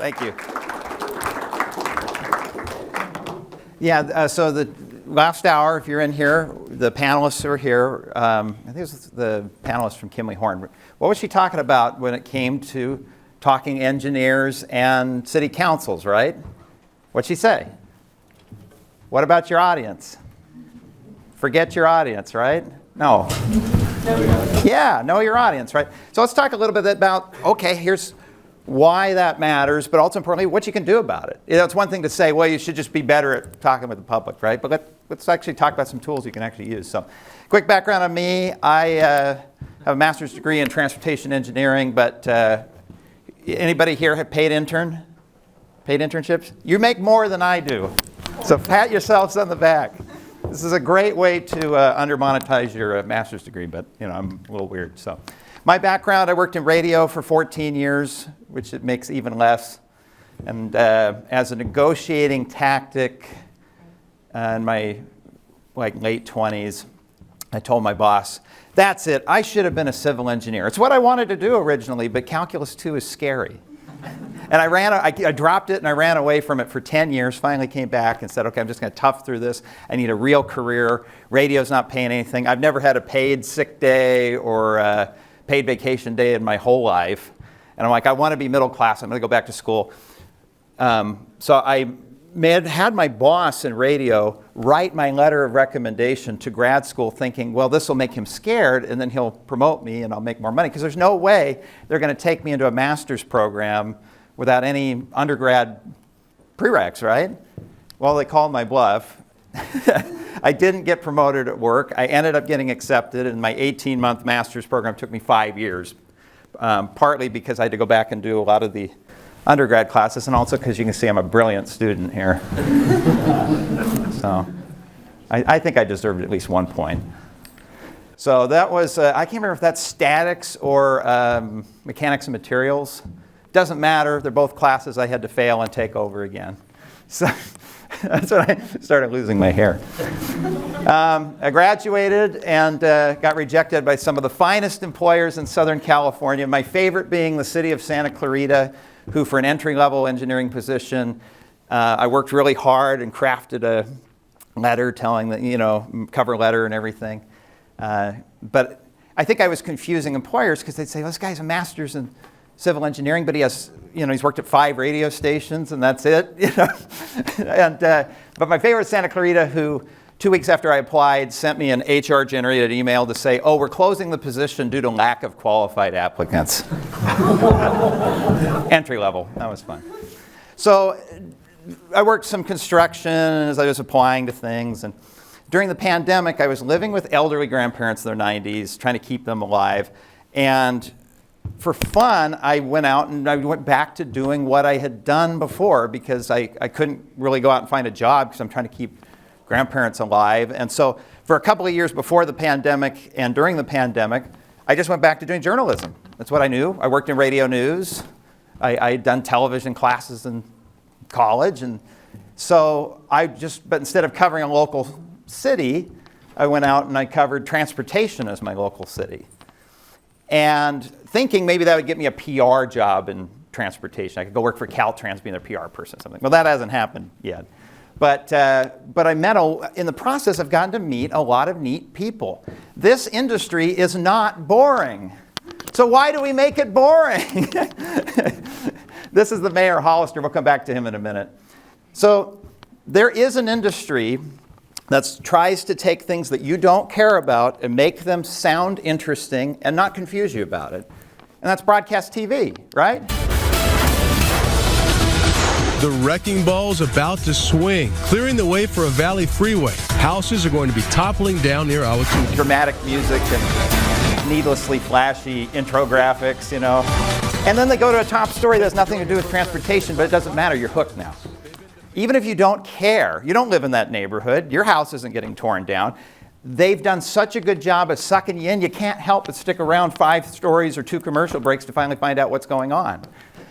Thank you. Yeah, so the last hour, if you're in here, the panelists are here. I think it was the panelist from Kimley Horn. What was she talking about when it came to talking engineers and city councils, right? What'd she say? What about your audience? Forget your audience, right? No. Yeah, know your audience, right? So let's talk a little bit about, okay, here's why that matters, but also importantly, what you can do about it. You know, it's one thing to say, well, you should just be better at talking with the public, right? But let's actually talk about some tools you can actually use. So, quick background on me. I have a master's degree in transportation engineering, but anybody here have paid internships? You make more than I do. So pat yourselves on the back. This is a great way to under-monetize your master's degree, but you know, I'm a little weird. So, my background, I worked in radio for 14 years, which it makes even less. And as a negotiating tactic in my late 20s, I told my boss, that's it, I should have been a civil engineer. It's what I wanted to do originally, but Calculus 2 is scary. And I dropped it and I ran away from it for 10 years, finally came back and said, okay, I'm just going to tough through this. I need a real career. Radio's not paying anything. I've never had a paid sick day or paid vacation day in my whole life. And I'm like, I want to be middle class. I'm going to go back to school. So I had my boss in radio write my letter of recommendation to grad school thinking, well, this will make him scared and then he'll promote me and I'll make more money. Because there's no way they're going to take me into a master's program without any undergrad prereqs, right? Well, they called my bluff. I didn't get promoted at work. I ended up getting accepted, and my 18-month master's program took me 5 years, partly because I had to go back and do a lot of the undergrad classes, and also because you can see I'm a brilliant student here. So I think I deserved at least 1 point. So that was, I can't remember if that's statics or mechanics and materials. Doesn't matter. They're both classes I had to fail and take over again. So that's when I started losing my hair. I graduated and got rejected by some of the finest employers in Southern California, my favorite being the city of Santa Clarita, who for an entry-level engineering position, I worked really hard and crafted a letter telling that, you know, cover letter and everything. But I think I was confusing employers because they'd say, well, this guy's a master's in civil engineering, but he has, you know, he's worked at 5 radio stations and that's it, you know. And but my favorite Santa Clarita, who 2 weeks after I applied sent me an HR-generated email to say, oh, we're closing the position due to lack of qualified applicants. Entry level, that was fun. So I worked some construction as I was applying to things, and during the pandemic I was living with elderly grandparents in their 90s, trying to keep them alive, and for fun, I went out and I went back to doing what I had done before because I couldn't really go out and find a job because I'm trying to keep grandparents alive. And so for a couple of years before the pandemic and during the pandemic, I just went back to doing journalism. That's what I knew. I worked in radio news. I had done television classes in college. And so but instead of covering a local city, I went out and I covered transportation as my local city. And thinking maybe that would get me a PR job in transportation. I could go work for Caltrans, being their PR person or something. Well, that hasn't happened yet. But I met, in the process, I've gotten to meet a lot of neat people. This industry is not boring. So why do we make it boring? This is the mayor, Hollister. We'll come back to him in a minute. So there is an industry that tries to take things that you don't care about and make them sound interesting and not confuse you about it. And that's broadcast TV, right? The wrecking ball's about to swing, clearing the way for a valley freeway. Houses are going to be toppling down near Ahwatukee. Dramatic music and needlessly flashy intro graphics, you know. And then they go to a top story that has nothing to do with transportation, but it doesn't matter, you're hooked now. Even if you don't care, you don't live in that neighborhood, your house isn't getting torn down, they've done such a good job of sucking you in, you can't help but stick around 5 stories or 2 commercial breaks to finally find out what's going on.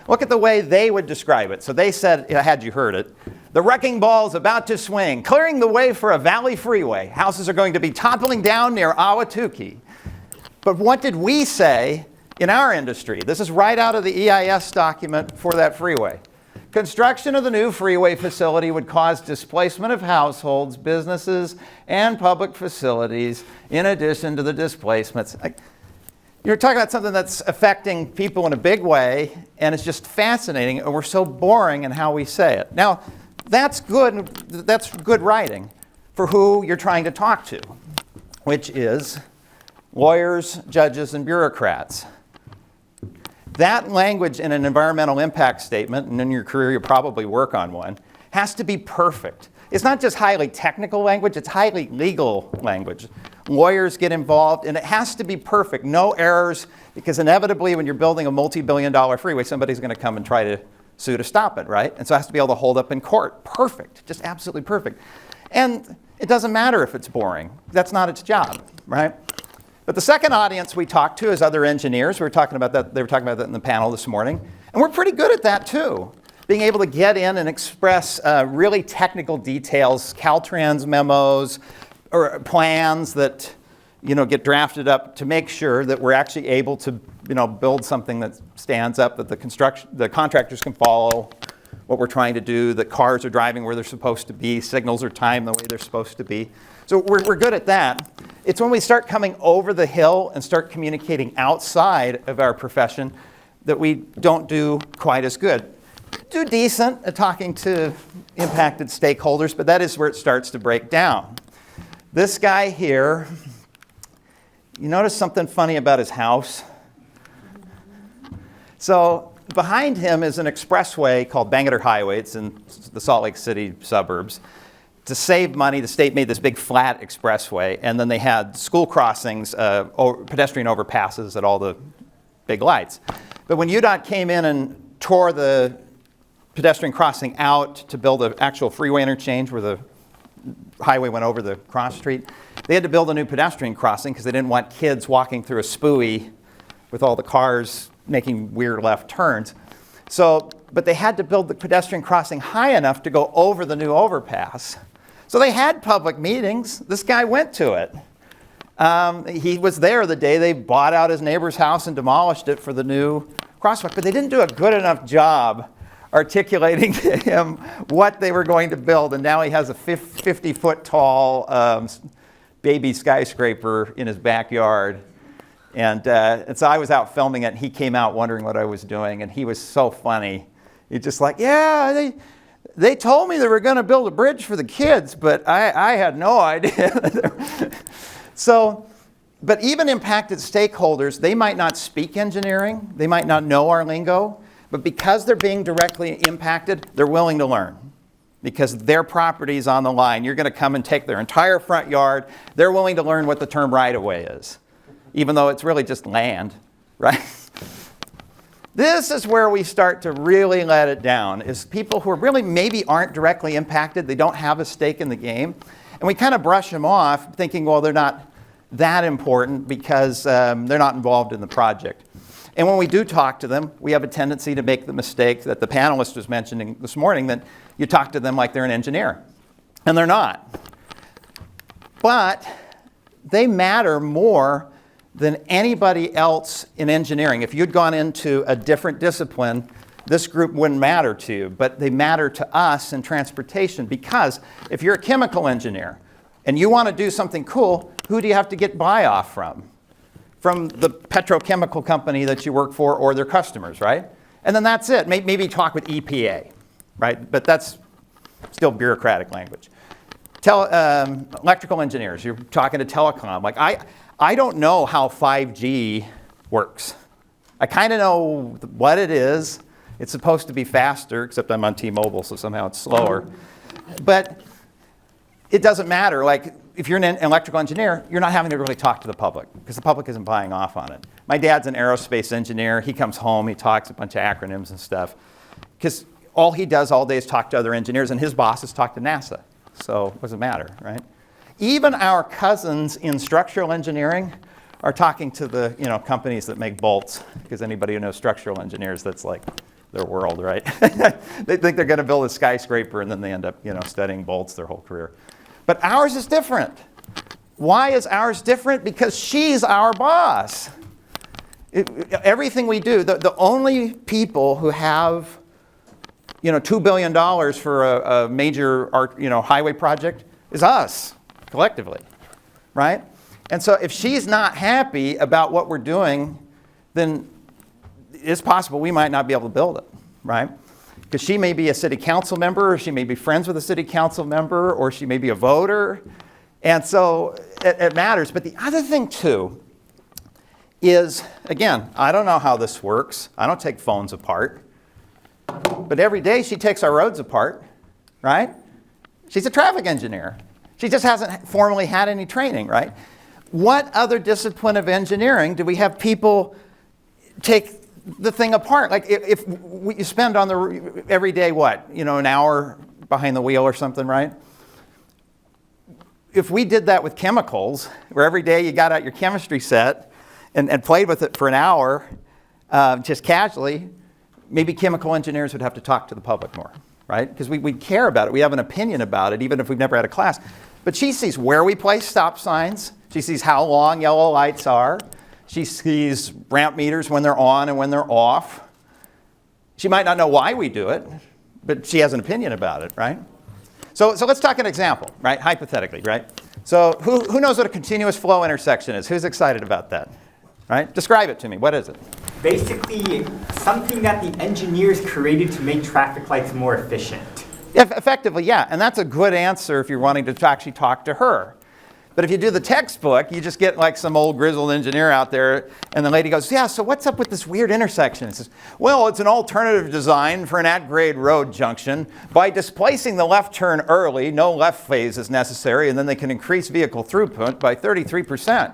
Look at the way they would describe it. So they said, had you heard it, the wrecking ball's about to swing, clearing the way for a valley freeway. Houses are going to be toppling down near Ahwatukee. But what did we say in our industry? This is right out of the EIS document for that freeway. Construction of the new freeway facility would cause displacement of households, businesses, and public facilities in addition to the displacements. You're talking about something that's affecting people in a big way, and it's just fascinating, and we're so boring in how we say it. Now, that's good writing for who you're trying to talk to, which is lawyers, judges, and bureaucrats. That language in an environmental impact statement, and in your career you'll probably work on one, has to be perfect. It's not just highly technical language, it's highly legal language. Lawyers get involved, and it has to be perfect. No errors, because inevitably when you're building a multi-billion-dollar freeway, somebody's going to come and try to sue to stop it, right? And so it has to be able to hold up in court. Perfect, just absolutely perfect. And it doesn't matter if it's boring. That's not its job, right? But the second audience we talked to is other engineers. We were talking about that. They were talking about that in the panel this morning. And we're pretty good at that, too. Being able to get in and express really technical details, Caltrans memos, or plans that get drafted up to make sure that we're actually able to build something that stands up, that the contractors can follow what we're trying to do, that cars are driving where they're supposed to be, signals are timed the way they're supposed to be. So we're good at that. It's when we start coming over the hill and start communicating outside of our profession that we don't do quite as good. Do decent at talking to impacted stakeholders, but that is where it starts to break down. This guy here, you notice something funny about his house? So behind him is an expressway called Bangerter Highway. It's in the Salt Lake City suburbs. To save money, the state made this big flat expressway, and then they had school crossings, pedestrian overpasses at all the big lights. But when UDOT came in and tore the pedestrian crossing out to build an actual freeway interchange where the highway went over the cross street, they had to build a new pedestrian crossing because they didn't want kids walking through a spooey with all the cars making weird left turns. But they had to build the pedestrian crossing high enough to go over the new overpass. So they had public meetings. This guy went to it. He was there the day they bought out his neighbor's house and demolished it for the new crosswalk, but they didn't do a good enough job articulating to him what they were going to build, and now he has a 50-foot tall baby skyscraper in his backyard. And so I was out filming it, and he came out wondering what I was doing, and he was so funny. He's just like, yeah, they told me they were going to build a bridge for the kids, but I had no idea. But even impacted stakeholders, they might not speak engineering, they might not know our lingo, but because they're being directly impacted, they're willing to learn. Because their property is on the line. You're going to come and take their entire front yard. They're willing to learn what the term right-of-way is, even though it's really just land, right? This is where we start to really let it down, is people who really maybe aren't directly impacted, they don't have a stake in the game, and we kind of brush them off thinking, well, they're not that important because they're not involved in the project. And when we do talk to them, we have a tendency to make the mistake that the panelist was mentioning this morning, that you talk to them like they're an engineer, and they're not. But they matter more than anybody else in engineering. If you'd gone into a different discipline, this group wouldn't matter to you, but they matter to us in transportation, because if you're a chemical engineer and you want to do something cool, who do you have to get buy-off from? From the petrochemical company that you work for or their customers, right? And then that's it. Maybe talk with EPA, right? But that's still bureaucratic language. Electrical engineers, you're talking to telecom. Like I don't know how 5G works. I kind of know what it is. It's supposed to be faster, except I'm on T-Mobile, so somehow it's slower. But it doesn't matter. Like, if you're an electrical engineer, you're not having to really talk to the public because the public isn't buying off on it. My dad's an aerospace engineer. He comes home, he talks a bunch of acronyms and stuff, because all he does all day is talk to other engineers, and his bosses talk to NASA. So it doesn't matter, right? Even our cousins in structural engineering are talking to the companies that make bolts, because anybody who knows structural engineers, that's like their world, right? They think they're going to build a skyscraper, and then they end up studying bolts their whole career. But ours is different. Why is ours different? Because she's our boss. Everything we do, the only people who have $2 billion for a major highway project is us, collectively, right? And so if she's not happy about what we're doing, then it's possible we might not be able to build it, right? Because she may be a city council member, or she may be friends with a city council member, or she may be a voter. And so it matters. But the other thing, too, is, again, I don't know how this works. I don't take phones apart. But every day she takes our roads apart, right? She's a traffic engineer. She just hasn't formally had any training, right? What other discipline of engineering do we have people take the thing apart? Like if you spend on the every day, what? An hour behind the wheel or something, right? If we did that with chemicals, where every day you got out your chemistry set and played with it for an hour, just casually, maybe chemical engineers would have to talk to the public more, right? Because we care about it. We have an opinion about it, even if we've never had a class. But she sees where we place stop signs. She sees how long yellow lights are. She sees ramp meters when they're on and when they're off. She might not know why we do it, but she has an opinion about it, right? So let's talk an example, right? Hypothetically, right? So who knows what a continuous flow intersection is? Who's excited about that, right? Describe it to me. What is it? Basically, something that the engineers created to make traffic lights more efficient. Effectively, yeah. And that's a good answer if you're wanting to actually talk to her. But if you do the textbook, you just get like some old grizzled engineer out there, and the lady goes, yeah, so what's up with this weird intersection? It says, well, it's an alternative design for an at-grade road junction. By displacing the left turn early, no left phase is necessary, and then they can increase vehicle throughput by 33%.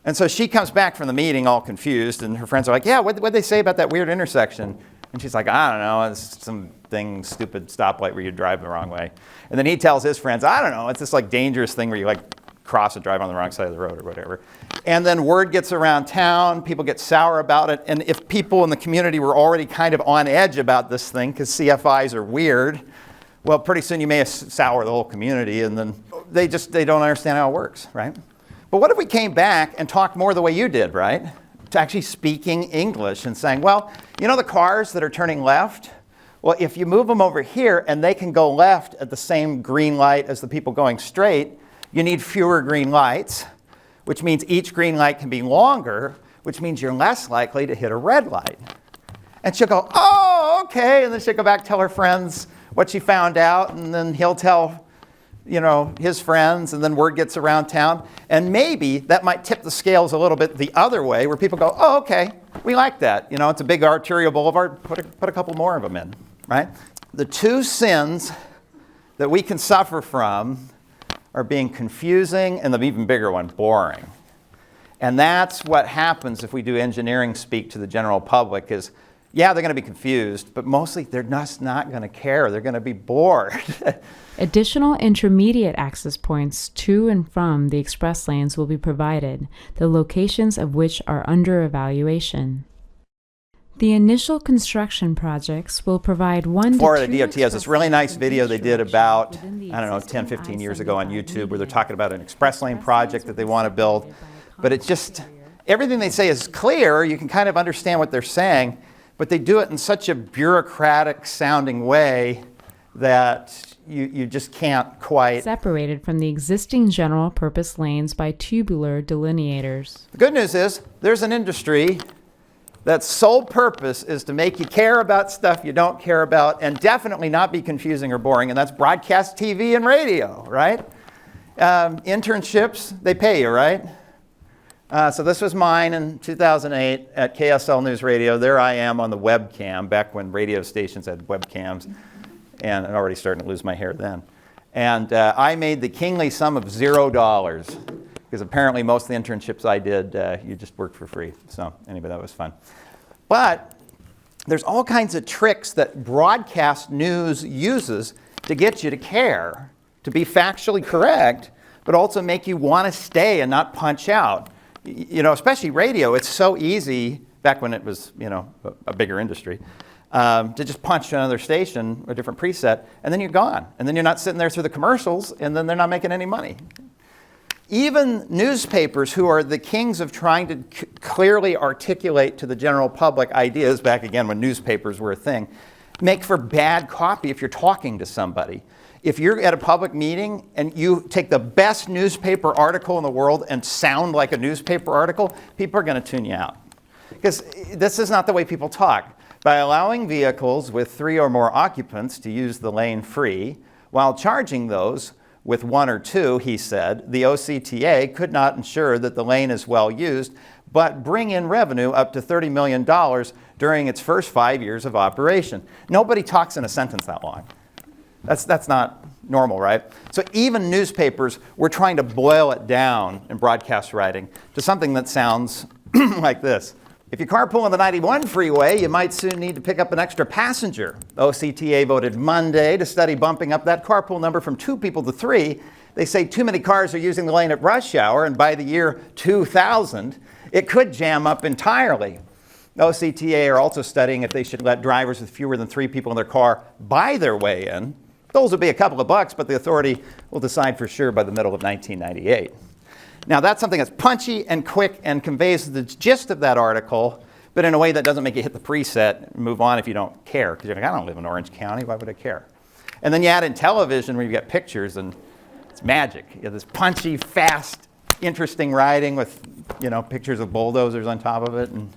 And so she comes back from the meeting all confused, and her friends are like, yeah, what'd they say about that weird intersection? And she's like, I don't know, it's something stupid stoplight where you drive the wrong way. And then he tells his friends, I don't know, it's this like dangerous thing where you like cross and drive on the wrong side of the road or whatever. And then word gets around town, people get sour about it, and if people in the community were already kind of on edge about this thing, because CFIs are weird, well, pretty soon you may sour the whole community, and then they don't understand how it works, right? But what if we came back and talked more the way you did, right? To actually speaking English and saying, well, the cars that are turning left, well, if you move them over here and they can go left at the same green light as the people going straight, you need fewer green lights, which means each green light can be longer, which means you're less likely to hit a red light. And she'll go, oh, okay. And then she'll go back, tell her friends what she found out, and then he'll tell his friends, and then word gets around town. And maybe that might tip the scales a little bit the other way, where people go, oh, okay, we like that. It's a big arterial boulevard, put a couple more of them in, right? The two sins that we can suffer from are being confusing, and the even bigger one, boring. And that's what happens if we do engineering speak to the general public is, yeah, they're going to be confused, but mostly they're just not going to care. They're going to be bored. Additional intermediate access points to and from the express lanes will be provided, the locations of which are under evaluation. The initial construction projects will provide Florida DOT has this really nice video they did about, 10, 15 years ago on YouTube, where they're talking about an express lane project that they want to build. But it's just, everything they say is clear. You can kind of understand what they're saying, but they do it in such a bureaucratic sounding way that you just can't quite. Separated from the existing general purpose lanes by tubular delineators. The good news is there's an industry that's sole purpose is to make you care about stuff you don't care about, and definitely not be confusing or boring, and that's broadcast TV and radio, right? Internships, they pay you, right? So this was mine in 2008 at KSL News Radio. There I am on the webcam, back when radio stations had webcams, and I'm already starting to lose my hair then. And I made the kingly sum of $0, because apparently most of the internships I did, you just worked for free. So anyway, that was fun. But there's all kinds of tricks that broadcast news uses to get you to care, to be factually correct, but also make you want to stay and not punch out. Especially radio, it's so easy, back when it was, a bigger industry, to just punch to another station, a different preset, and then you're gone. And then you're not sitting there through the commercials, and then they're not making any money. Even newspapers, who are the kings of trying to clearly articulate to the general public ideas, back again when newspapers were a thing, make for bad copy if you're talking to somebody. If you're at a public meeting and you take the best newspaper article in the world and sound like a newspaper article, people are going to tune you out. Because this is not the way people talk. By allowing vehicles with 3 or more occupants to use the lane free, while charging those with 1 or 2, he said, the OCTA could not ensure that the lane is well used, but bring in revenue up to $30 million during its first 5 years of operation. Nobody talks in a sentence that long. That's not normal, right? So even newspapers were trying to boil it down in broadcast writing to something that sounds like this. If you carpool on the 91 freeway, you might soon need to pick up an extra passenger. OCTA voted Monday to study bumping up that carpool number from 2 people to 3. They say too many cars are using the lane at rush hour, and by the year 2000, it could jam up entirely. OCTA are also studying if they should let drivers with fewer than 3 people in their car buy their way in. Those will be a couple of bucks, but the authority will decide for sure by the middle of 1998. Now, that's something that's punchy and quick and conveys the gist of that article, but in a way that doesn't make you hit the preset and move on if you don't care. Because you're like, I don't live in Orange County, why would I care? And then you add in television where you get pictures, and it's magic. You have this punchy, fast, interesting writing with, pictures of bulldozers on top of it, and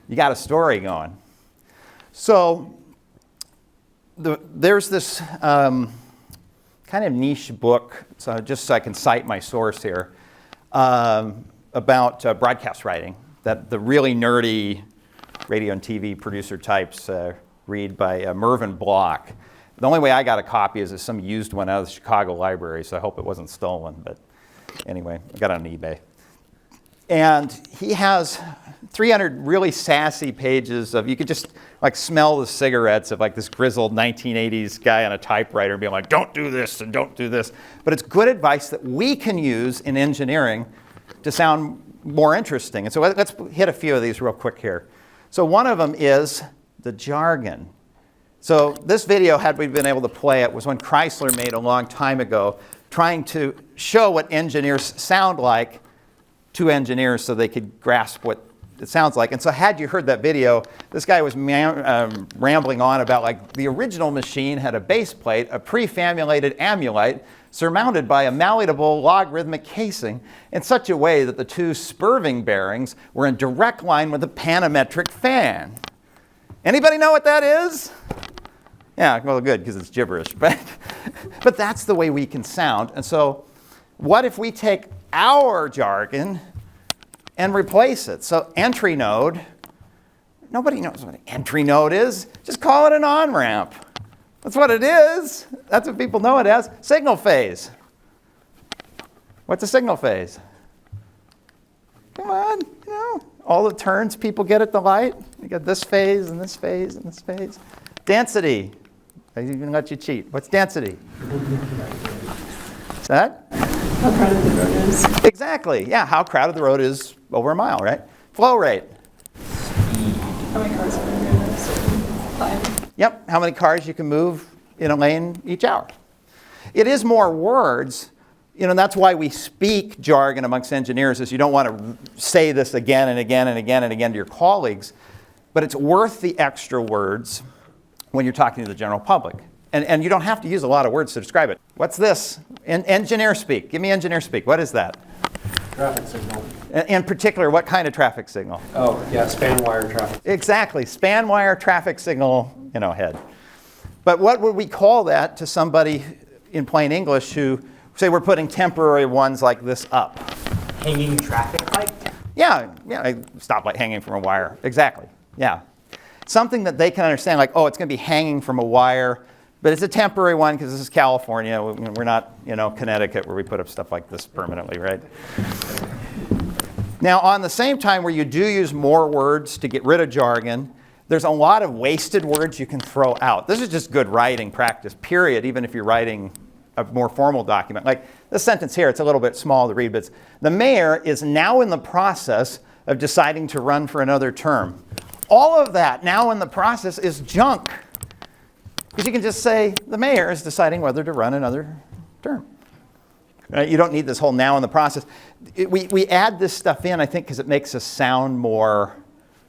you got a story going. So there's this kind of niche book, so just so I can cite my source here, about broadcast writing that the really nerdy radio and TV producer types read by Mervyn Block. The only way I got a copy is some used one out of the Chicago library, so I hope it wasn't stolen. But anyway, I got it on eBay. And he has 300 really sassy pages of, you could just like smell the cigarettes of like this grizzled 1980s guy on a typewriter being like, don't do this and don't do this. But it's good advice that we can use in engineering to sound more interesting. And so let's hit a few of these real quick here. So one of them is the jargon. So this video, had we been able to play it, was one Chrysler made a long time ago, trying to show what engineers sound like to engineers so they could grasp what it sounds like. And so had you heard that video, this guy was rambling on about like the original machine had a base plate, a prefamulated amulite, surmounted by a malleable logarithmic casing in such a way that the 2 spurving bearings were in direct line with a panometric fan. Anybody know what that is? Yeah, well, good, because it's gibberish. But that's the way we can sound. And so what if we take our jargon and replace it? So entry node, nobody knows what an entry node is. Just call it an on-ramp. That's what it is. That's what people know it as. Signal phase. What's a signal phase? Come on, all the turns people get at the light. You got this phase and this phase and this phase. Density. I'm even let you cheat. What's density? Is that? How crowded the road is. Exactly. Yeah, how crowded the road is over a mile, right? Flow rate. How many cars are in a certain line? Yep, how many cars you can move in a lane each hour. It is more words. That's why we speak jargon amongst engineers, is you don't want to say this again and again and again and again to your colleagues, but it's worth the extra words when you're talking to the general public. And you don't have to use a lot of words to describe it. What's this? Engineer speak. Give me engineer speak. What is that? Traffic signal. In particular, what kind of traffic signal? Oh, yeah, span wire traffic. Exactly, span wire traffic signal, head. But what would we call that to somebody in plain English who, say we're putting temporary ones like this up? Hanging traffic light? Yeah, a stoplight hanging from a wire. Exactly, yeah. Something that they can understand, like, oh, it's going to be hanging from a wire, but it's a temporary one because this is California. We're not, Connecticut where we put up stuff like this permanently, right? Now, on the same time where you do use more words to get rid of jargon, there's a lot of wasted words you can throw out. This is just good writing practice, period, even if you're writing a more formal document. Like this sentence here, it's a little bit small to read, but it's, the mayor is now in the process of deciding to run for another term. All of that now in the process is junk. Because you can just say, the mayor is deciding whether to run another term. Right? You don't need this whole now in the process. We add this stuff in, I think, because it makes us sound more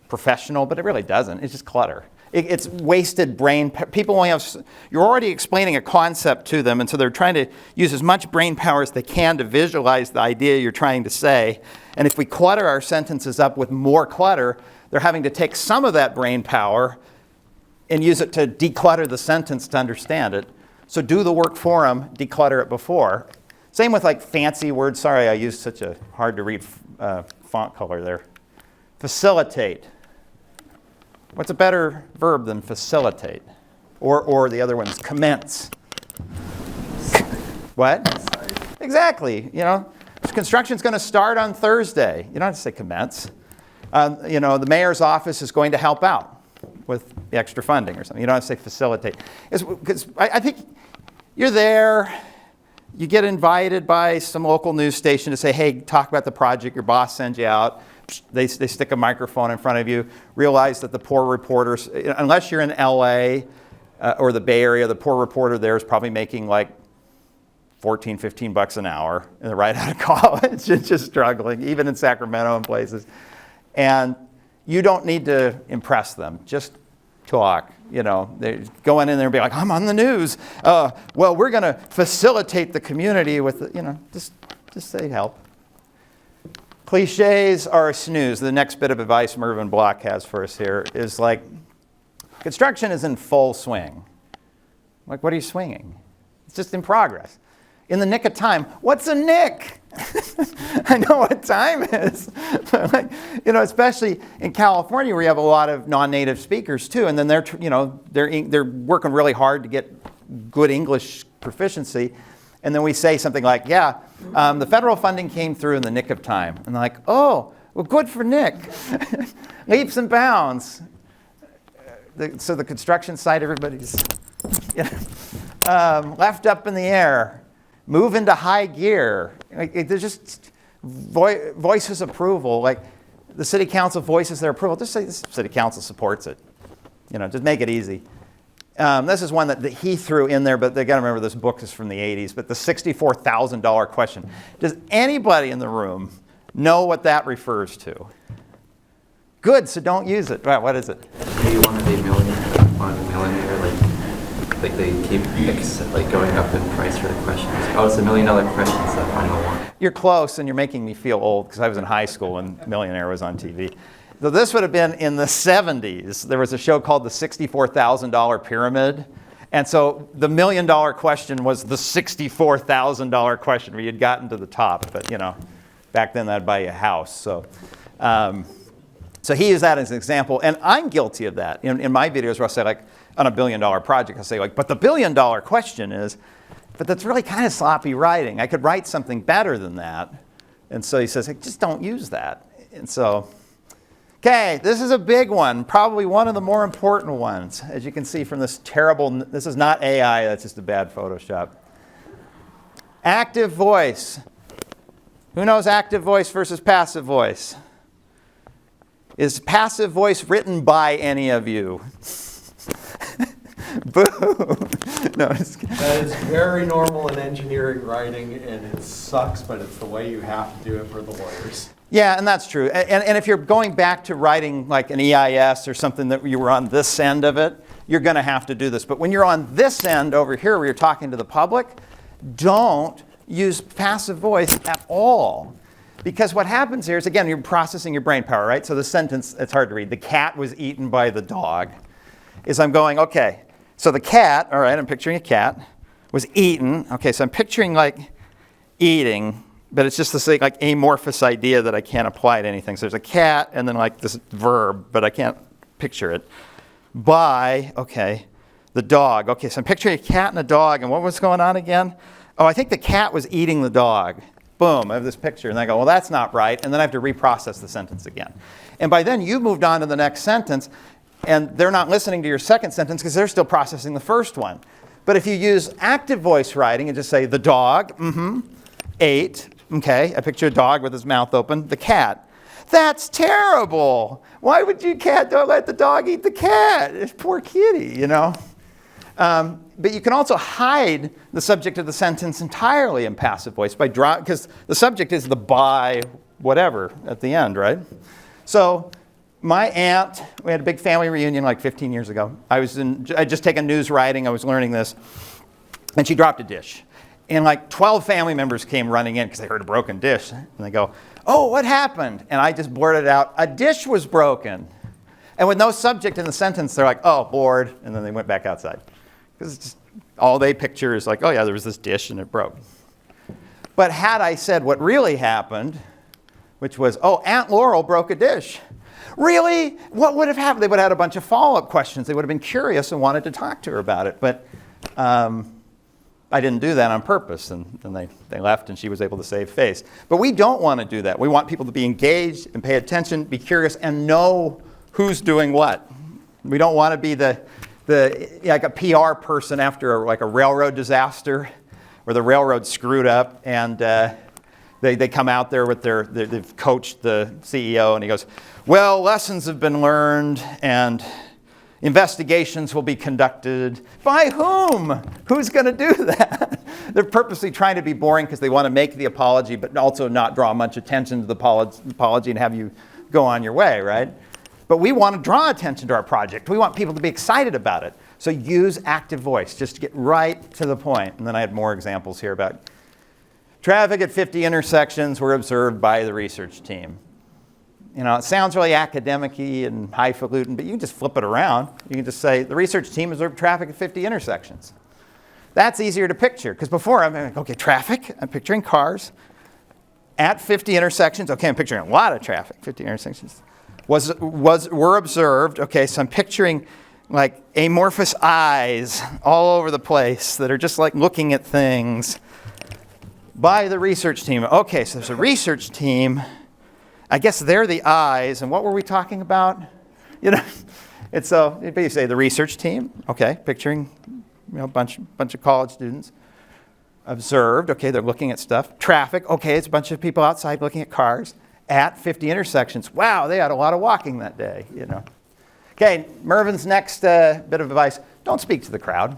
professional, but it really doesn't. It's just clutter. It's wasted brain. People only have, you're already explaining a concept to them, and so they're trying to use as much brain power as they can to visualize the idea you're trying to say. And if we clutter our sentences up with more clutter, they're having to take some of that brain power and use it to declutter the sentence to understand it. So do the work for them, declutter it before. Same with like fancy words. Sorry, I used such a hard to read font color there. Facilitate. What's a better verb than facilitate? Or the other one's commence. What? Exactly. You know, construction's going to start on Thursday. You don't have to say commence. You know, the mayor's office is going to help out with the extra funding or something. You don't have to say facilitate. Because I think you're there, you get invited by some local news station to say, hey, talk about the project, your boss sends you out. They stick a microphone in front of you. Realize that the poor reporters, unless you're in LA or the Bay Area, the poor reporter there is probably making like 14, 15 bucks an hour, and they're right out of college and just struggling, even in Sacramento and places. And you don't need to impress them. Just talk. You know, they go in there and be like, I'm on the news. Well, we're going to facilitate the community with, you know, just say help. Cliches are a snooze. The next bit of advice Mervyn Block has for us here is like, construction is in full swing. Like, what are you swinging? It's just in progress. In the nick of time. What's a nick? I know what time is. Like, you know, especially in California where you have a lot of non-native speakers too, and then they're working really hard to get good English proficiency. And then we say something like, yeah, the federal funding came through in the nick of time. And they're like, oh, well, good for Nick. Leaps and bounds. So the construction site, everybody's left up in the air. Move into high gear. Like, there's just voices approval. Like the city council voices their approval. Just say the city council supports it. You know, just make it easy. This is one that he threw in there, but they got to remember this book is from the 80s. But the $64,000 question. Does anybody in the room know what that refers to? Good, so don't use it. Right, what is it? Do you want to be millionaire? Like they keep going up in price for the questions. Oh, it's $1 million question, it's the final one. You're close, and you're making me feel old because I was in high school when Millionaire was on TV. So this would have been in the 70s. There was a show called The $64,000 Pyramid. And so the $1 million question was the $64,000 question where you'd gotten to the top. But, you know, back then that'd buy you a house. So he used that as an example. And I'm guilty of that. In my videos where I'll say, like, on a $1 billion project, I'll say, like, but the $1 billion question is, but that's really kind of sloppy writing. I could write something better than that. And so he says, hey, just don't use that. And so, okay, this is a big one, probably one of the more important ones, as you can see from this terrible, this is not AI, that's just a bad Photoshop. Active voice. Who knows active voice versus passive voice? Is passive voice written by any of you? Boo! No, that is very normal in engineering writing, and it sucks, but it's the way you have to do it for the lawyers. Yeah, and that's true. And if you're going back to writing like an EIS or something that you were on this end of it, you're going to have to do this. But when you're on this end over here where you're talking to the public, don't use passive voice at all. Because what happens here is, again, you're processing your brain power, right? So the sentence, it's hard to read. The cat was eaten by the dog. Is I'm going, okay, so the cat, all right, I'm picturing a cat, was eaten. Okay, so I'm picturing like eating, but it's just this like amorphous idea that I can't apply to anything. So there's a cat and then like this verb, but I can't picture it. By, okay, the dog. Okay, so I'm picturing a cat and a dog, and what was going on again? Oh, I think the cat was eating the dog. Boom, I have this picture, and I go, well, that's not right, and then I have to reprocess the sentence again. And by then, you've moved on to the next sentence, and they're not listening to your second sentence because they're still processing the first one. But if you use active voice writing and just say, the dog, ate, okay, I picture a dog with his mouth open, the cat. That's terrible. Why would you don't let the dog eat the cat? It's poor kitty, you know. But you can also hide the subject of the sentence entirely in passive voice by because the subject is the by whatever at the end, right? So My aunt, we had a big family reunion like 15 years ago. I'd just taken news writing, I was learning this, and she dropped a dish. And like 12 family members came running in because they heard a broken dish. And they go, "Oh, what happened?" And I just blurted out, "A dish was broken." And with no subject in the sentence, they're like, "Oh, bored." And then they went back outside. Because just all they picture is like, "Oh yeah, there was this dish and it broke." But had I said what really happened, which was, "Oh, Aunt Laurel broke a dish." Really? What would have happened? They would have had a bunch of follow-up questions. They would have been curious and wanted to talk to her about it. But I didn't do that on purpose. And then they left and she was able to save face. But we don't want to do that. We want people to be engaged and pay attention, be curious, and know who's doing what. We don't want to be like a PR person after like a railroad disaster where the railroad screwed up and they come out there with they've coached the CEO and he goes, "Well, lessons have been learned and investigations will be conducted." By whom? Who's going to do that? They're purposely trying to be boring because they want to make the apology but also not draw much attention to the apology and have you go on your way, right? But we want to draw attention to our project. We want people to be excited about it. So use active voice, just to get right to the point. And then I had more examples here about traffic at 50 intersections were observed by the research team. You know, it sounds really academic-y and highfalutin, but you can just flip it around. You can just say, the research team observed traffic at 50 intersections. That's easier to picture, because before I'm like, okay, traffic, I'm picturing cars at 50 intersections. Okay, I'm picturing a lot of traffic, 50 intersections. Were observed, okay, so I'm picturing like amorphous eyes all over the place that are just like looking at things by the research team. Okay, so there's a research team. I guess they're the eyes, and what were we talking about? You know, it's so you say the research team. Okay, picturing, you know, a bunch of college students. Observed. Okay, they're looking at stuff. Traffic. Okay, it's a bunch of people outside looking at cars at 50 intersections. Wow, they had a lot of walking that day. You know. Okay, Mervin's next bit of advice: don't speak to the crowd.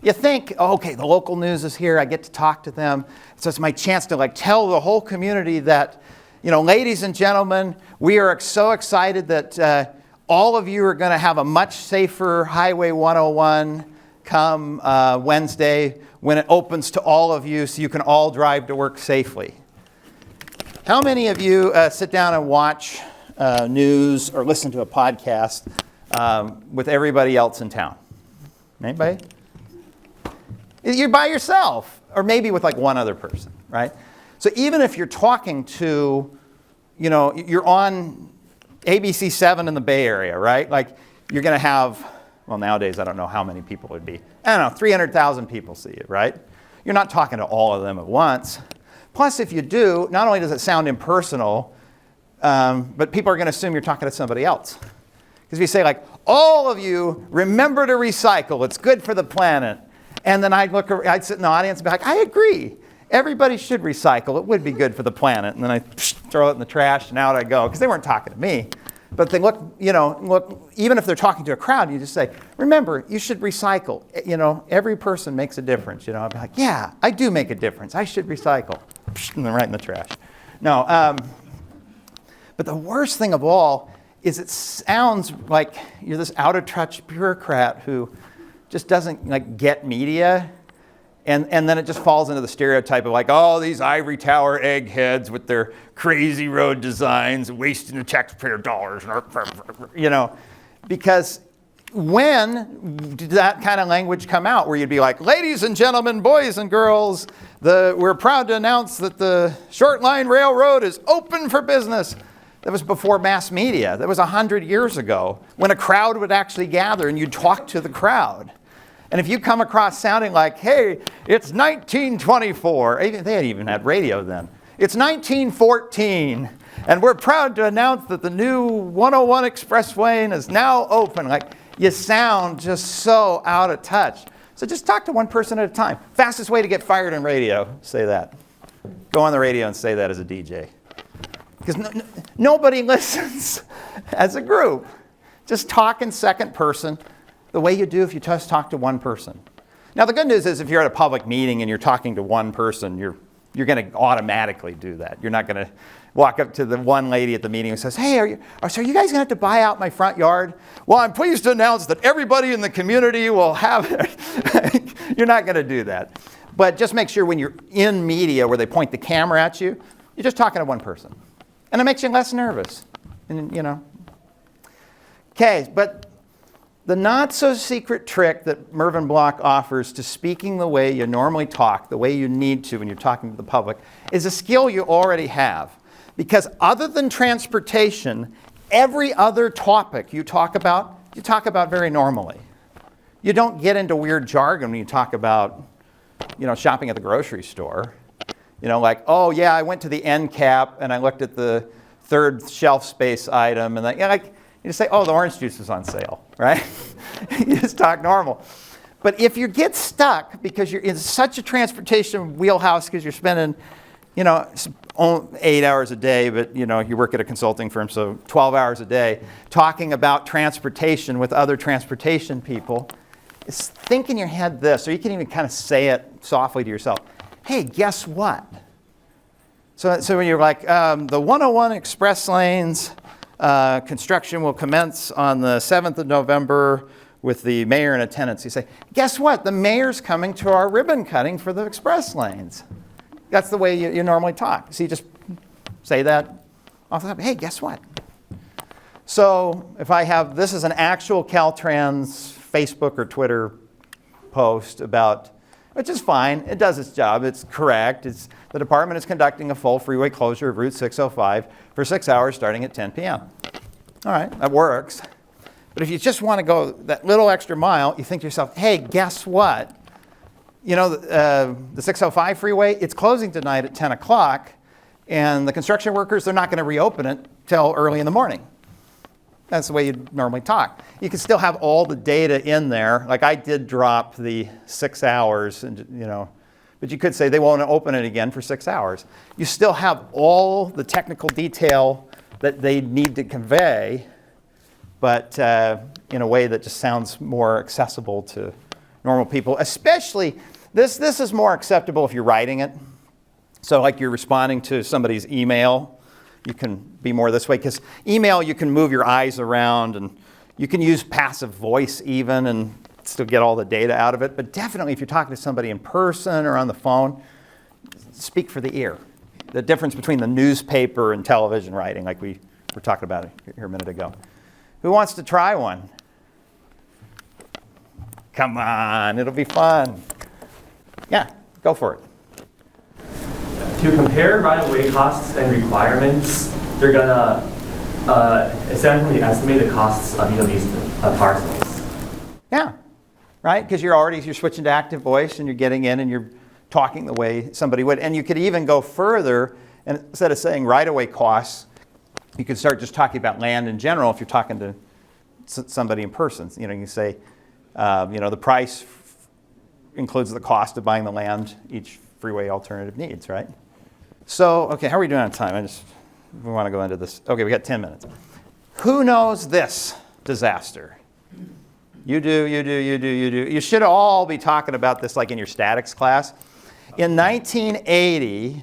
You think, oh, okay, the local news is here. I get to talk to them, so it's my chance to like tell the whole community that, you know, ladies and gentlemen, we are so excited that all of you are going to have a much safer Highway 101 come Wednesday when it opens to all of you so you can all drive to work safely. How many of you sit down and watch news or listen to a podcast with everybody else in town? Anybody? You're by yourself, or maybe with like one other person, right? So even if you're talking to, you know, you're on ABC 7 in the Bay Area, right? Like you're going to have, well, nowadays I don't know how many people would be. I don't know, 300,000 people see it, right? You're not talking to all of them at once. Plus, if you do, not only does it sound impersonal, but people are going to assume you're talking to somebody else. Because if you say like, all of you remember to recycle, it's good for the planet. And then I'd sit in the audience and be like, I agree. Everybody should recycle. It would be good for the planet. And then I throw it in the trash and out I go. Because they weren't talking to me. But they look, even if they're talking to a crowd, you just say, remember, you should recycle. You know, every person makes a difference. You know, I'd be like, yeah, I do make a difference. I should recycle. And then right in the trash. No, but the worst thing of all is it sounds like you're this out-of-touch bureaucrat who just doesn't like get media. And then it just falls into the stereotype of like, oh, these ivory tower eggheads with their crazy road designs, wasting the taxpayer dollars, you know. Because when did that kind of language come out where you'd be like, ladies and gentlemen, boys and girls, we're proud to announce that the Short Line Railroad is open for business. That was before mass media. That was 100 years ago when a crowd would actually gather and you'd talk to the crowd. And if you come across sounding like, hey, it's 1924, they even had radio then. It's 1914, and we're proud to announce that the new 101 Expressway is now open. Like, you sound just so out of touch. So just talk to one person at a time. Fastest way to get fired in radio, say that. Go on the radio and say that as a DJ. Because nobody listens as a group. Just talk in second person. The way you do if you just talk to one person. Now, the good news is if you're at a public meeting and you're talking to one person, you're you're going to automatically do that. You're not going to walk up to the one lady at the meeting and says, hey, are you guys going to have to buy out my front yard? Well, I'm pleased to announce that everybody in the community will have it. You're not going to do that. But just make sure when you're in media where they point the camera at you, you're just talking to one person. And it makes you less nervous. And, you know. Okay, but the not-so-secret trick that Mervyn Block offers to speaking the way you normally talk, the way you need to when you're talking to the public, is a skill you already have. Because other than transportation, every other topic you talk about very normally. You don't get into weird jargon when you talk about, you know, shopping at the grocery store. You know, like, oh yeah, I went to the end cap and I looked at the third shelf space item, and you just say, oh, the orange juice is on sale, right? You just talk normal. But if you get stuck because you're in such a transportation wheelhouse because you're spending, you know, 8 hours a day, but you know, you work at a consulting firm, so 12 hours a day, talking about transportation with other transportation people, think in your head this, or you can even kind of say it softly to yourself. Hey, guess what? So when you're like, the 101 express lanes, construction will commence on the 7th of November with the mayor in attendance. You say, guess what? The mayor's coming to our ribbon cutting for the express lanes. That's the way you normally talk. So you just say that off the top. Hey, guess what? So if I have, this is an actual Caltrans Facebook or Twitter post about, which is fine. It does its job. It's correct. The department is conducting a full freeway closure of Route 605 for 6 hours starting at 10 p.m. All right, that works. But if you just want to go that little extra mile, you think to yourself, hey, guess what? You know, the 605 freeway, it's closing tonight at 10 o'clock, and the construction workers, they're not going to reopen it till early in the morning. That's the way you normally talk. You can still have all the data in there. Like I did drop the 6 hours, and you know, but you could say they won't open it again for 6 hours. You still have all the technical detail that they need to convey, but in a way that just sounds more accessible to normal people. Especially, this is more acceptable if you're writing it. So like you're responding to somebody's email, you can be more this way, because email you can move your eyes around and you can use passive voice even and still get all the data out of it. But definitely if you're talking to somebody in person or on the phone, speak for the ear. The difference between the newspaper and television writing, like we were talking about here a minute ago. Who wants to try one? Come on, it'll be fun. Yeah, go for it. To compare right-of-way costs and requirements, they're gonna essentially estimate the costs of each of these parcels. Yeah, right, because you're switching to active voice and you're getting in and you're talking the way somebody would. And you could even go further, and instead of saying right-of-way costs, you could start just talking about land in general if you're talking to somebody in person. You know, you say, the price includes the cost of buying the land each freeway alternative needs, right? So, okay, how are we doing on time? We want to go into this. Okay, we got 10 minutes. Who knows this disaster? You do. You should all be talking about this like in your statics class. In 1980,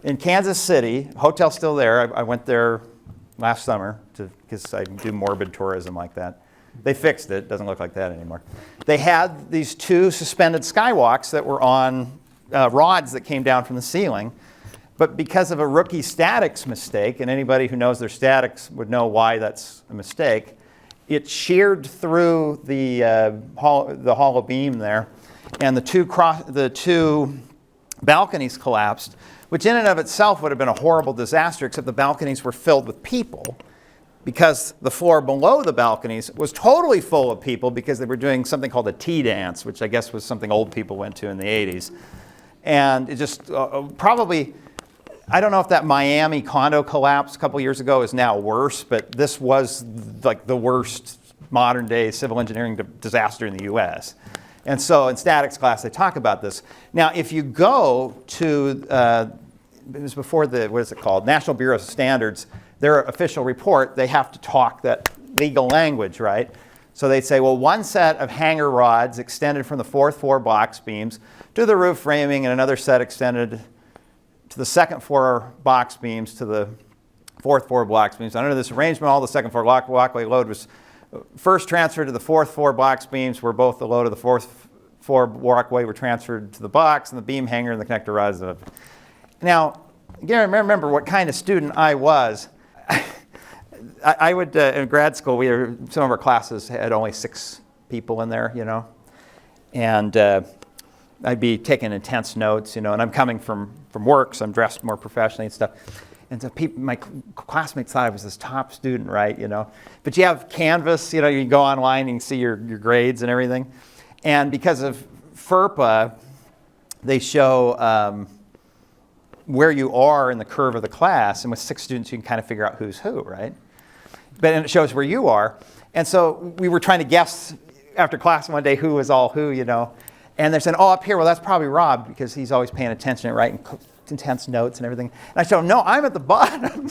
in Kansas City, hotel's still there. I went there last summer because I do morbid tourism like that. They fixed it. Doesn't look like that anymore. They had these two suspended skywalks that were on rods that came down from the ceiling. But because of a rookie statics mistake, and anybody who knows their statics would know why that's a mistake, it sheared through the hollow beam there, and the two balconies collapsed, which in and of itself would have been a horrible disaster, except the balconies were filled with people, because the floor below the balconies was totally full of people because they were doing something called a tea dance, which I guess was something old people went to in the 80s. And it just probably, I don't know if that Miami condo collapse a couple years ago is now worse, but this was like the worst modern day civil engineering disaster in the US. And so in statics class, they talk about this. Now, if you go to, it was before National Bureau of Standards, their official report, they have to talk that legal language, right? So they say, well, one set of hanger rods extended from the fourth floor box beams to the roof framing, and another set extended to the second floor box beams to the fourth floor box beams. Under this arrangement, all the second floor walkway load was first transferred to the fourth floor box beams, where both the load of the fourth floor walkway were transferred to the box, and the beam hanger and the connector rods. Now, again, remember what kind of student I was. I would, in grad school, some of our classes had only 6 people in there, you know, and I'd be taking intense notes, you know, and I'm coming from work, so I'm dressed more professionally and stuff. And so my classmates thought I was this top student, right, you know. But you have Canvas, you know, you can go online and you can see your grades and everything. And because of FERPA, they show where you are in the curve of the class. And with 6 students, you can kind of figure out who's who, right? And it shows where you are. And so we were trying to guess after class one day who was all who, you know. And they're saying, oh, up here, well, that's probably Rob because he's always paying attention and writing intense notes and everything. And I show him, no, I'm at the bottom.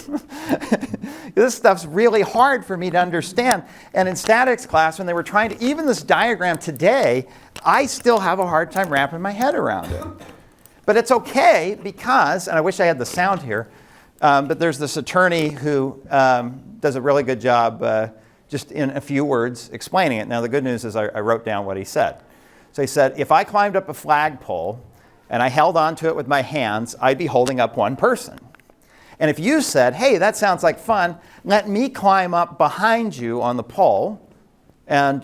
This stuff's really hard for me to understand. And in statics class, when they were trying to, even this diagram today, I still have a hard time wrapping my head around it. But it's okay because, and I wish I had the sound here, but there's this attorney who does a really good job just in a few words explaining it. Now, the good news is I wrote down what he said. So he said, if I climbed up a flagpole and I held onto it with my hands, I'd be holding up one person. And if you said, hey, that sounds like fun, let me climb up behind you on the pole, and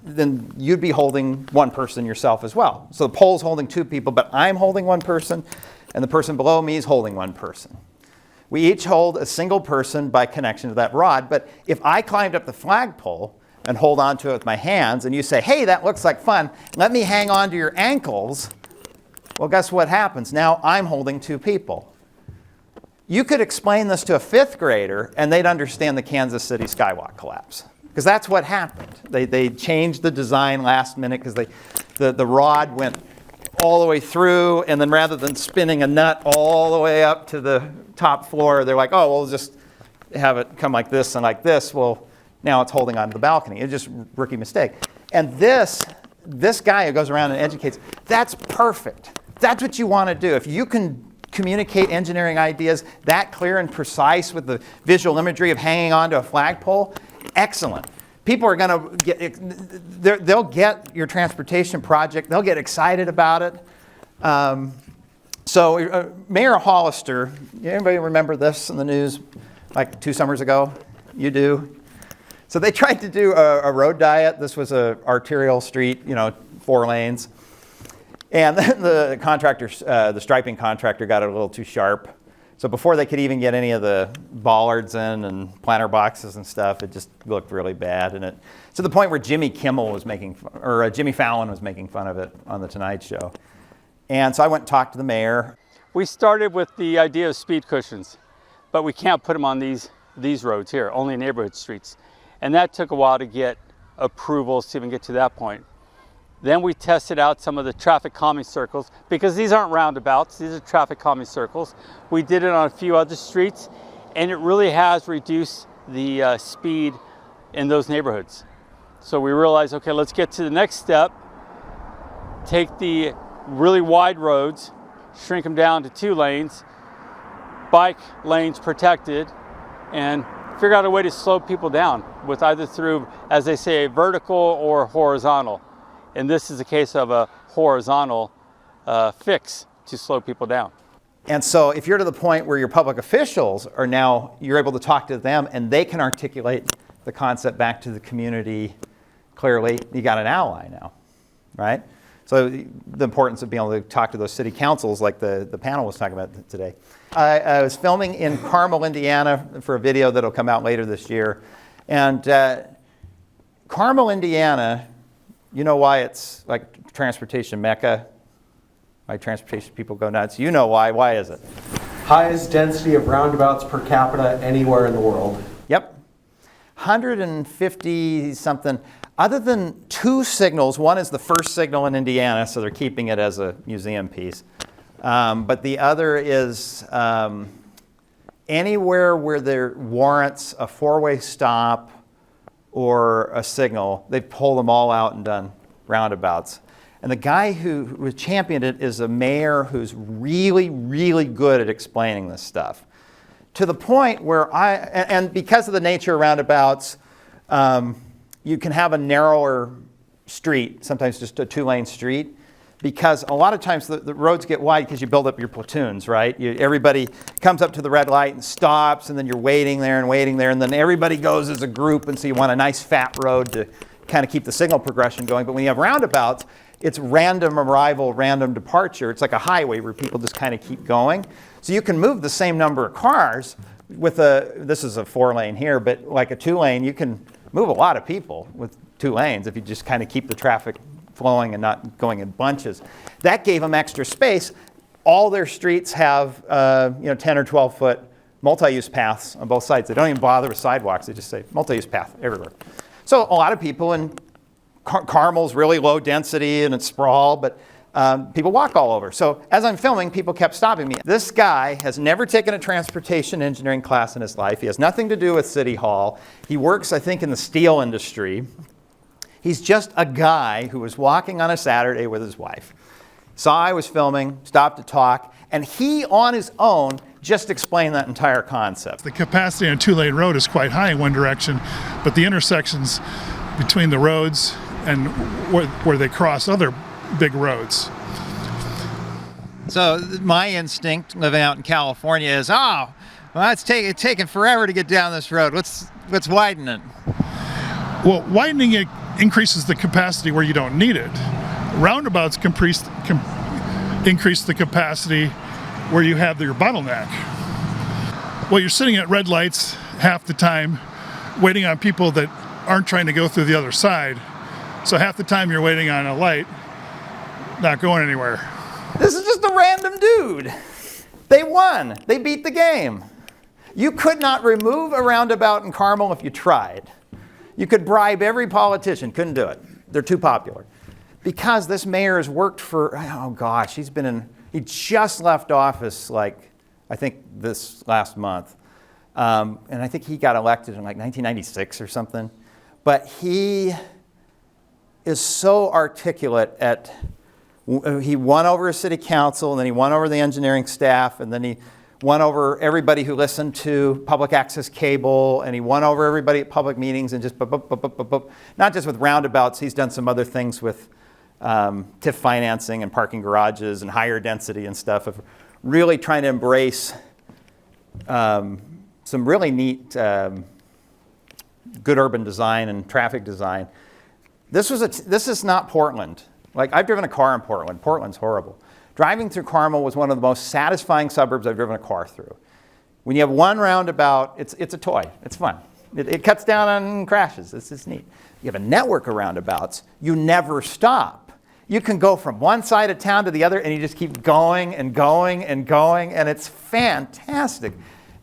then you'd be holding one person yourself as well. So the pole's holding 2 people, but I'm holding one person, and the person below me is holding one person. We each hold a single person by connection to that rod, but if I climbed up the flagpole and hold onto it with my hands, and you say, hey, that looks like fun, let me hang on to your ankles, well, guess what happens? Now I'm holding 2 people. You could explain this to a 5th grader, and they'd understand the Kansas City Skywalk collapse. Because that's what happened. They changed the design last minute because the rod went all the way through, and then rather than spinning a nut all the way up to the top floor, they're like, oh, we'll just have it come like this and like this. Well, now it's holding onto the balcony. It's just a rookie mistake. And this guy who goes around and educates, that's perfect. That's what you want to do. If you can communicate engineering ideas that clear and precise with the visual imagery of hanging onto a flagpole, excellent. People are going to get, they'll get your transportation project. They'll get excited about it. Mayor Hollister, anybody remember this in the news like 2 summers ago? You do? So they tried to do a road diet. This was an arterial street, 4 lanes. And then the contractor, the striping contractor got it a little too sharp. So before they could even get any of the bollards in and planter boxes and stuff, it just looked really bad. And it to the point where Jimmy Fallon was making fun of it on The Tonight Show. And so I went and talked to the mayor. We started with the idea of speed cushions, but we can't put them on these roads here, only neighborhood streets. And that took a while to get approvals to even get to that point. Then we tested out some of the traffic calming circles because these aren't roundabouts, these are traffic calming circles. We did it on a few other streets and it really has reduced the speed in those neighborhoods. So we realized, okay, let's get to the next step, take the really wide roads, shrink them down to 2 lanes, bike lanes protected, and figure out a way to slow people down with either through, as they say, vertical or horizontal. And this is a case of a horizontal fix to slow people down. And so if you're to the point where your public officials are now, you're able to talk to them and they can articulate the concept back to the community clearly, you got an ally now, right? So the importance of being able to talk to those city councils like the panel was talking about today. I was filming in Carmel, Indiana for a video that'll come out later this year. And Carmel, Indiana, you know why it's like transportation mecca? Why transportation people go nuts? You know why. Why is it? Highest density of roundabouts per capita anywhere in the world. Yep. 150 something. Other than 2 signals, one is the first signal in Indiana, so they're keeping it as a museum piece. But the other is anywhere where there warrants a 4-way stop or a signal, they pull them all out and done roundabouts. And the guy who championed it is a mayor who's really, really good at explaining this stuff. To the point where and because of the nature of roundabouts, you can have a narrower street, sometimes just a 2-lane street, because a lot of times the roads get wide because you build up your platoons, right? Everybody comes up to the red light and stops, and then you're waiting there, and then everybody goes as a group, and so you want a nice fat road to kind of keep the signal progression going. But when you have roundabouts, it's random arrival, random departure. It's like a highway where people just kind of keep going. So you can move the same number of cars with this is a 4-lane here, but like a 2-lane, you can move a lot of people with 2 lanes if you just kind of keep the traffic flowing and not going in bunches. That gave them extra space. All their streets have 10 or 12 foot multi-use paths on both sides. They don't even bother with sidewalks. They just say multi-use path everywhere. So a lot of people in Carmel's really low density and it's sprawl, but people walk all over. So as I'm filming, people kept stopping me. This guy has never taken a transportation engineering class in his life. He has nothing to do with City Hall. He works, I think, in the steel industry. He's just a guy who was walking on a Saturday with his wife. Saw I was filming, stopped to talk, and he, on his own, just explained that entire concept. The capacity on a 2-lane road is quite high in one direction, but the intersections between the roads and where they cross other big roads. So my instinct living out in California is, it's taking forever to get down this road. Let's widen it. Well, widening it increases the capacity where you don't need it. Roundabouts increase the capacity where you have your bottleneck. Well, you're sitting at red lights half the time, waiting on people that aren't trying to go through the other side. So half the time you're waiting on a light, not going anywhere. This is just a random dude. They won. They beat the game. You could not remove a roundabout in Carmel if you tried. You could bribe every politician. Couldn't do it. They're too popular. Because this mayor has worked for, he just left office I think this last month. And I think he got elected in 1996 or something. But he is so articulate he won over a city council, and then he won over the engineering staff, and then he won over everybody who listened to public access cable, and he won over everybody at public meetings, and just not just with roundabouts. He's done some other things with TIF financing and parking garages and higher density and stuff, of really trying to embrace some really neat good urban design and traffic design. This is not Portland. I've driven a car in Portland. Portland's horrible. Driving through Carmel was one of the most satisfying suburbs I've driven a car through. When you have one roundabout, it's a toy. It's fun. It cuts down on crashes. It's just neat. You have a network of roundabouts. You never stop. You can go from one side of town to the other, and you just keep going and going and going, and it's fantastic.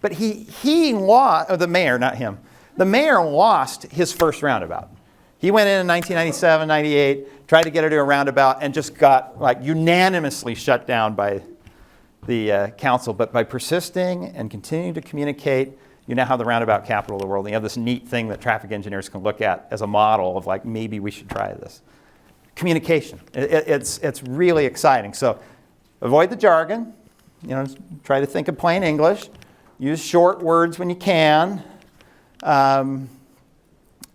But he lost, the mayor, not him. The mayor lost his first roundabout. He went in 1997, 98, tried to get her to a roundabout, and just got unanimously shut down by the council. But by persisting and continuing to communicate, you now have the roundabout capital of the world. And you have this neat thing that traffic engineers can look at as a model of maybe we should try this. Communication. It's really exciting. So avoid the jargon. Try to think of plain English. Use short words when you can.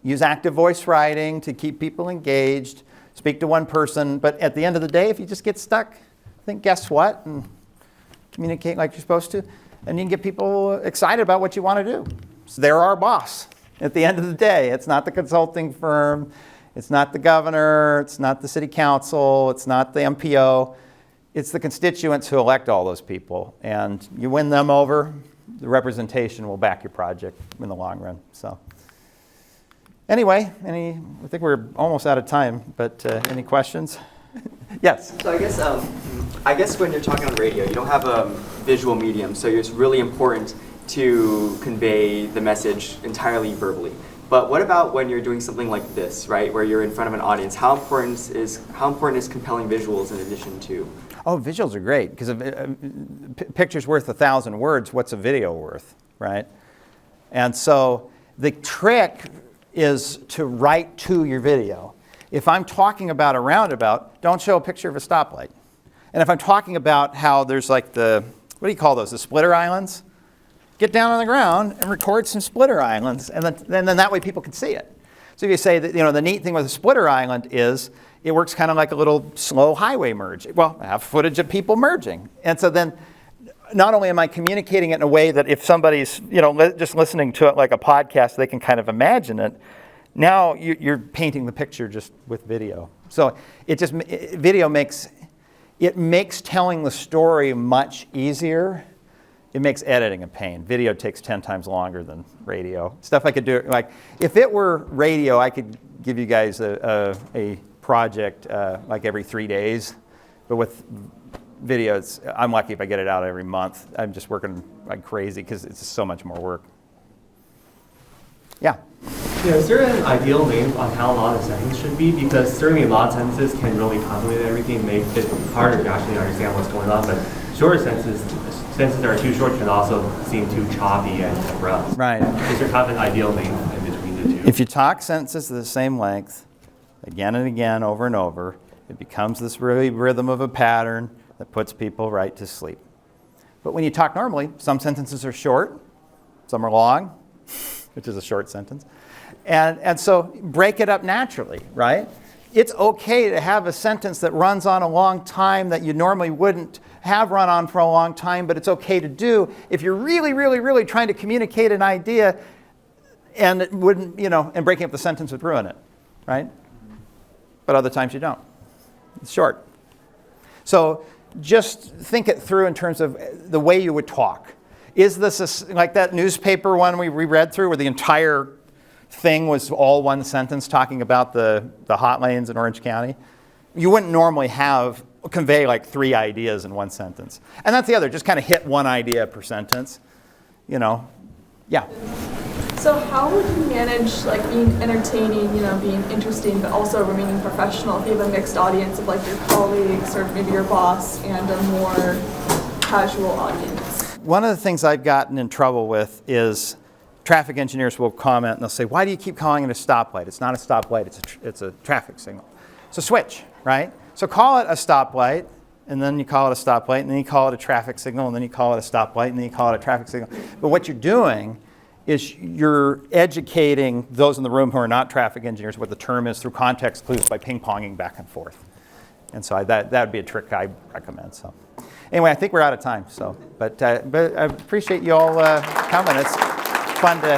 Use active voice writing to keep people engaged. Speak to one person. But at the end of the day, if you just get stuck, think, guess what? And communicate like you're supposed to. And you can get people excited about what you want to do. So they're our boss at the end of the day. It's not the consulting firm. It's not the governor. It's not the city council. It's not the MPO. It's the constituents who elect all those people. And you win them over, the representation will back your project in the long run. So. Anyway, I think we're almost out of time, but any questions? Yes? So I guess when you're talking on radio, you don't have a visual medium, so it's really important to convey the message entirely verbally. But what about when you're doing something like this, right, where you're in front of an audience? How important is compelling visuals in addition to? Oh, visuals are great, because picture's worth 1,000 words. What's a video worth, right? And so the trick is to write to your video. If I'm talking about a roundabout, don't show a picture of a stoplight. And if I'm talking about how there's like the, what do you call those, the splitter islands? Get down on the ground and record some splitter islands, and then that way people can see it. So if you say that, the neat thing with a splitter island is it works kind of like a little slow highway merge. Well, I have footage of people merging. And so then not only am I communicating it in a way that if somebody's, just listening to it like a podcast, they can kind of imagine it. Now you're painting the picture just with video. So video makes telling the story much easier. It makes editing a pain. Video takes 10 times longer than radio. Stuff I could do, like if it were radio, I could give you guys a project like every 3 days. But with video, I'm lucky if I get it out every month. I'm just working like crazy because it's so much more work. Yeah. Yeah, is there an ideal length on how long a sentence should be? Because certainly long sentences can really complicate everything, make it harder to actually understand what's going on. But shorter sentences that are too short can also seem too choppy and abrupt. Right. Is there kind of an ideal length in between the two? If you talk sentences of the same length, again and again, over and over, it becomes this really rhythm of a pattern that puts people right to sleep. But when you talk normally, some sentences are short, some are long, which is a short sentence. And so break it up naturally, right? It's okay to have a sentence that runs on a long time that you normally wouldn't have run on for a long time, but it's okay to do if you're really, really, really trying to communicate an idea and it wouldn't, and breaking up the sentence would ruin it, right? But other times you don't. It's short. So just think it through in terms of the way you would talk. Is this like that newspaper one we read through where the entire thing was all one sentence talking about the hot lanes in Orange County? You wouldn't normally convey like 3 ideas in one sentence. And that's the other, just kind of hit one idea per sentence. Yeah. So how would you manage like being entertaining, being interesting, but also remaining professional if you have a mixed audience of like your colleagues or maybe your boss and a more casual audience? One of the things I've gotten in trouble with is traffic engineers will comment and they'll say, why do you keep calling it a stoplight? It's not a stoplight, it's a traffic signal. So switch, right? So call it a stoplight, and then you call it a stoplight, and then you call it a traffic signal, and then you call it a stoplight, and then you call it a traffic signal. But what you're doing is you're educating those in the room who are not traffic engineers what the term is through context clues by ping-ponging back and forth. And so that would be a trick I recommend. So anyway, I think we're out of time. So, but I appreciate you all coming. It's fun to